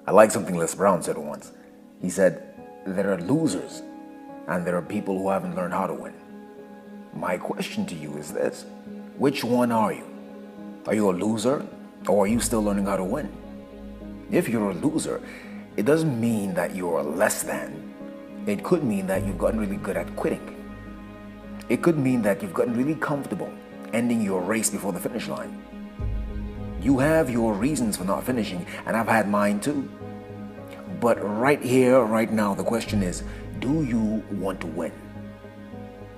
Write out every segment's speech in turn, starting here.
I like something Les Brown said once. He said, there are losers and there are people who haven't learned how to win. My question to you is this: which one are you? Are you a loser or are you still learning how to win? If you're a loser, it doesn't mean that you're less than. It could mean that you've gotten really good at quitting. It could mean that you've gotten really comfortable ending your race before the finish line. You have your reasons for not finishing, and I've had mine too. But right here, right now, the question is, do you want to win?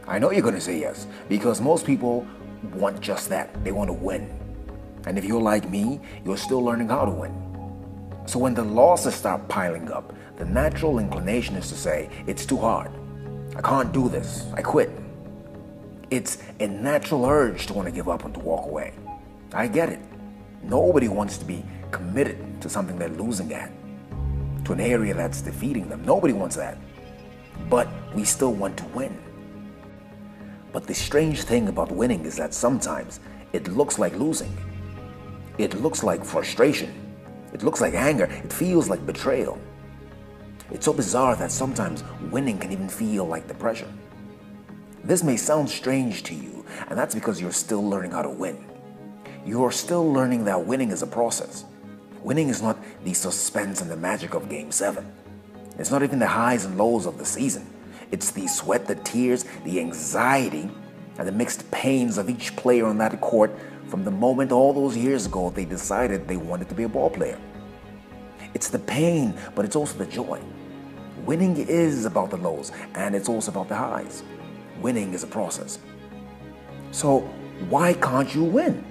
I know you're going to say yes, because most people want just that. They want to win. And if you're like me, you're still learning how to win. So when the losses start piling up, the natural inclination is to say, it's too hard. I can't do this. I quit. It's a natural urge to want to give up and to walk away. I get it. Nobody wants to be committed to something they're losing at, to an area that's defeating them. Nobody wants that. But we still want to win. But the strange thing about winning is that sometimes it looks like losing. It looks like frustration. It looks like anger. It feels like betrayal. It's so bizarre that sometimes winning can even feel like depression. This may sound strange to you, and that's because you're still learning how to win. You're still learning that winning is a process. Winning is not the suspense and the magic of Game 7. It's not even the highs and lows of the season. It's the sweat, the tears, the anxiety, and the mixed pains of each player on that court from the moment all those years ago they decided they wanted to be a ball player. It's the pain, but it's also the joy. Winning is about the lows, and it's also about the highs. Winning is a process. So why can't you win?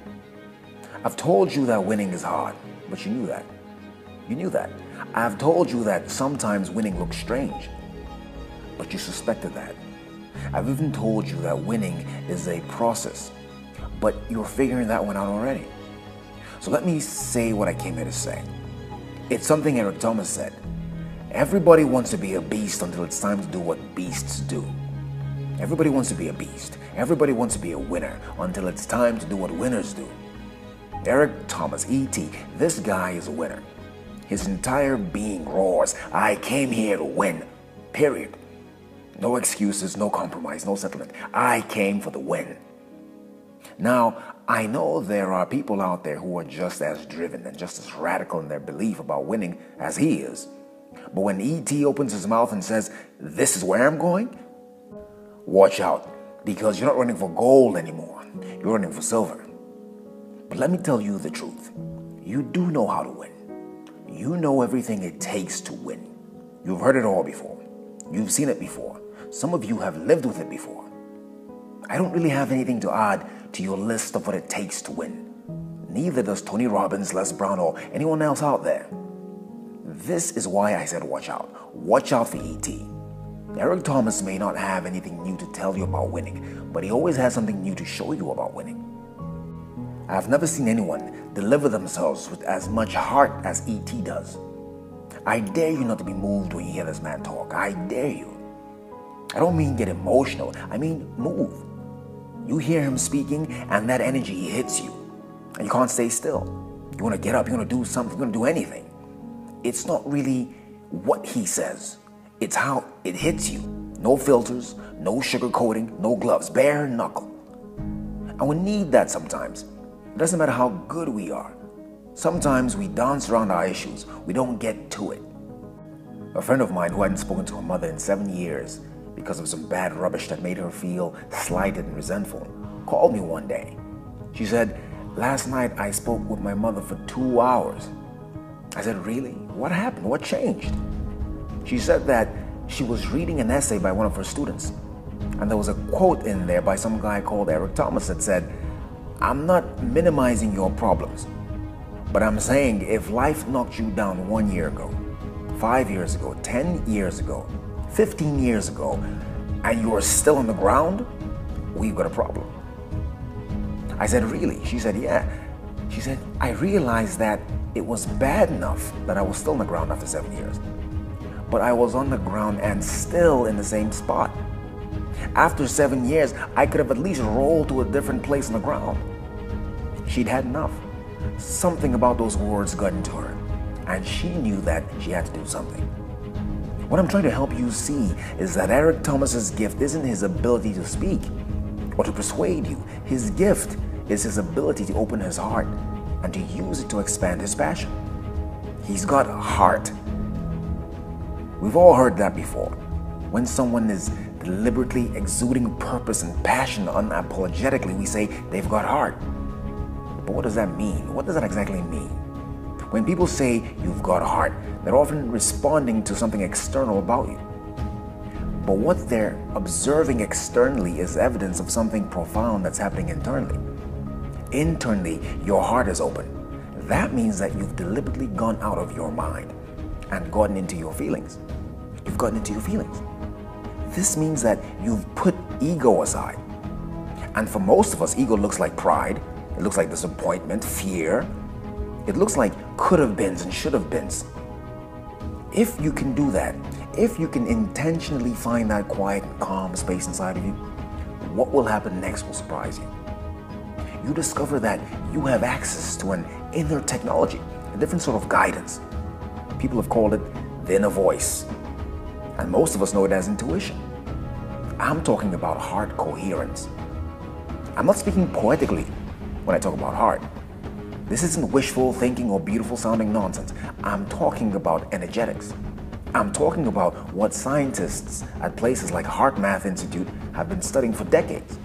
I've told you that winning is hard, but you knew that. You knew that. I've told you that sometimes winning looks strange, but you suspected that. I've even told you that winning is a process, but you're figuring that one out already. So let me say what I came here to say. It's something Eric Thomas said. Everybody wants to be a beast until it's time to do what beasts do. Everybody wants to be a beast. Everybody wants to be a winner until it's time to do what winners do. Eric Thomas, E.T., this guy is a winner. His entire being roars, I came here to win, period. No excuses, no compromise, no settlement. I came for the win. Now, I know there are people out there who are just as driven and just as radical in their belief about winning as he is. But when E.T. opens his mouth and says, this is where I'm going, watch out, because you're not running for gold anymore. You're running for silver. But let me tell you the truth. You do know how to win. You know everything it takes to win. You've heard it all before. You've seen it before. Some of you have lived with it before. I don't really have anything to add to your list of what it takes to win. Neither does Tony Robbins, Les Brown, or anyone else out there. This is why I said watch out. Watch out for E.T. Eric Thomas may not have anything new to tell you about winning, but he always has something new to show you about winning. I've never seen anyone deliver themselves with as much heart as E.T. does. I dare you not to be moved when you hear this man talk. I dare you. I don't mean get emotional. I mean move. You hear him speaking and that energy hits you. And you can't stay still. You want to get up, you want to do something, you want to do anything. It's not really what he says. It's how it hits you. No filters, no sugarcoating, no gloves, bare knuckle. And we need that sometimes. It doesn't matter how good we are. Sometimes we dance around our issues. We don't get to it. A friend of mine who hadn't spoken to her mother in 7 years because of some bad rubbish that made her feel slighted and resentful called me one day. She said, last night I spoke with my mother for 2 hours. I said, really? What happened? What changed? She said that she was reading an essay by one of her students, and there was a quote in there by some guy called Eric Thomas that said, I'm not minimizing your problems, but I'm saying if life knocked you down 1 year ago, 5 years ago, 10 years ago, 15 years ago, and you are still on the ground, we've got a problem. I said, really? She said, yeah. She said, I realized that it was bad enough that I was still on the ground after 7 years. But I was on the ground and still in the same spot. After 7 years, I could have at least rolled to a different place on the ground. She'd had enough. Something about those words got into her. and she knew that she had to do something. What I'm trying to help you see is that Eric Thomas's gift isn't his ability to speak or to persuade you. His gift is his ability to open his heart and to use it to expand his passion. He's got heart. We've all heard that before. When someone is deliberately exuding purpose and passion unapologetically, we say they've got heart. But what does that mean? What does that exactly mean? When people say you've got heart, they're often responding to something external about you. But what they're observing externally is evidence of something profound that's happening internally. Internally, your heart is open. That means that you've deliberately gone out of your mind and gotten into your feelings. You've gotten into your feelings. This means that you've put ego aside. And for most of us, ego looks like pride. It looks like disappointment, fear. It looks like could have beens and should have beens. If you can do that, if you can intentionally find that quiet and calm space inside of you, what will happen next will surprise you. You discover that you have access to an inner technology, a different sort of guidance. People have called it the inner voice, and most of us know it as intuition. I'm talking about heart coherence. I'm not speaking poetically when I talk about heart. This isn't wishful thinking or beautiful sounding nonsense. I'm talking about energetics. I'm talking about what scientists at places like HeartMath Institute have been studying for decades.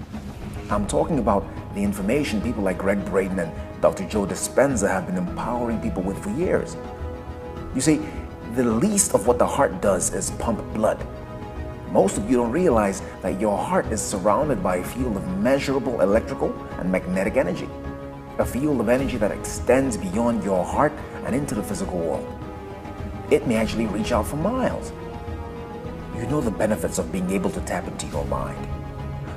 I'm talking about the information people like Greg Braden and Dr. Joe Dispenza have been empowering people with for years. You see, the least of what the heart does is pump blood. Most of you don't realize that your heart is surrounded by a field of measurable electrical and magnetic energy. A field of energy that extends beyond your heart and into the physical world. It may actually reach out for miles. You know the benefits of being able to tap into your mind.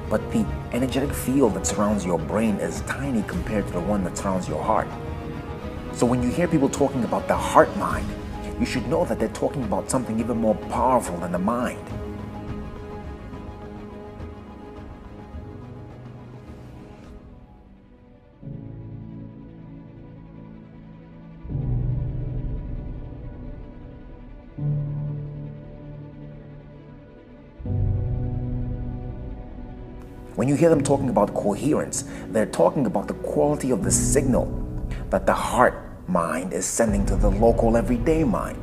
But the energetic field that surrounds your brain is tiny compared to the one that surrounds your heart. So when you hear people talking about the heart mind, you should know that they're talking about something even more powerful than the mind. When you hear them talking about coherence, they're talking about the quality of the signal that the heart mind is sending to the local everyday mind.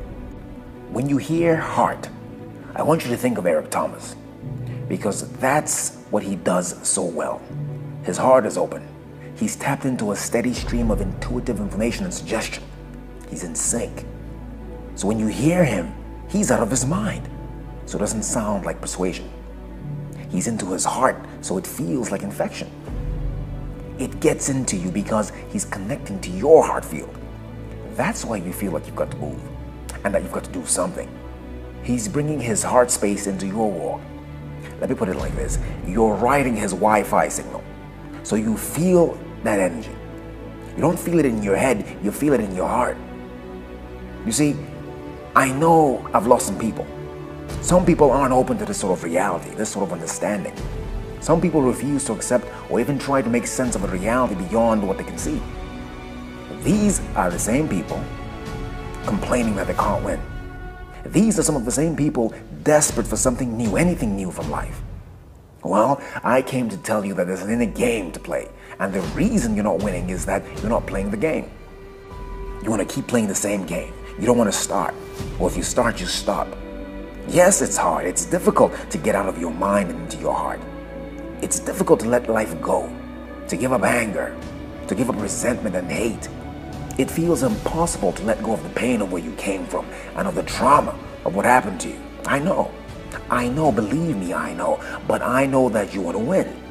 When you hear heart, I want you to think of Eric Thomas, because that's what he does so well. His heart is open. He's tapped into a steady stream of intuitive information and suggestion. He's in sync. So when you hear him, he's out of his mind, so it doesn't sound like persuasion. He's into his heart, so it feels like infection. It gets into you because he's connecting to your heart field. That's why you feel like you've got to move and that you've got to do something. He's bringing his heart space into your walk. Let me put it like this. You're riding his Wi-Fi signal, so you feel that energy. You don't feel it in your head, you feel it in your heart. You see, I know I've lost some people. Some people aren't open to this sort of reality, this sort of understanding. Some people refuse to accept or even try to make sense of a reality beyond what they can see. These are the same people complaining that they can't win. These are some of the same people desperate for something new, anything new from life. Well, I came to tell you that there's an inner game to play, and the reason you're not winning is that you're not playing the game. You want to keep playing the same game. You don't want to start, or if you start, you stop. Yes, it's hard. It's difficult to get out of your mind and into your heart. It's difficult to let life go, to give up anger, to give up resentment and hate. It feels impossible to let go of the pain of where you came from and of the trauma of what happened to you. I know, believe me, I know. But I know that you want to win.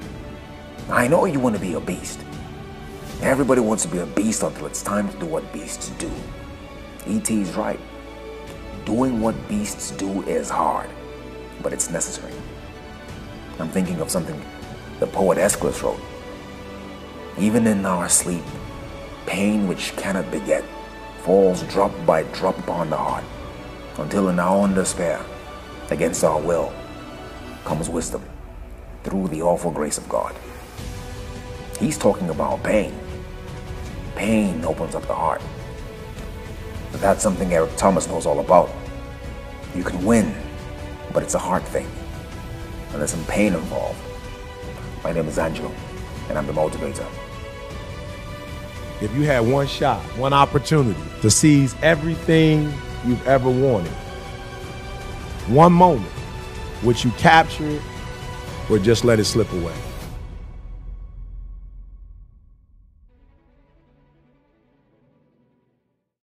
I know you want to be a beast. Everybody wants to be a beast until it's time to do what beasts do. E.T.'s right. Doing what beasts do is hard, but it's necessary. I'm thinking of something the poet Aeschylus wrote. Even in our sleep, pain which cannot beget falls drop by drop upon the heart, until in our own despair, against our will, comes wisdom through the awful grace of God. He's talking about pain. Pain opens up the heart. That's something Eric Thomas knows all about. You can win, but it's a hard thing, and there's some pain involved. My name is Angelo, and I'm the motivator. If you had one shot, one opportunity to seize everything you've ever wanted, one moment, would you capture it or just let it slip away?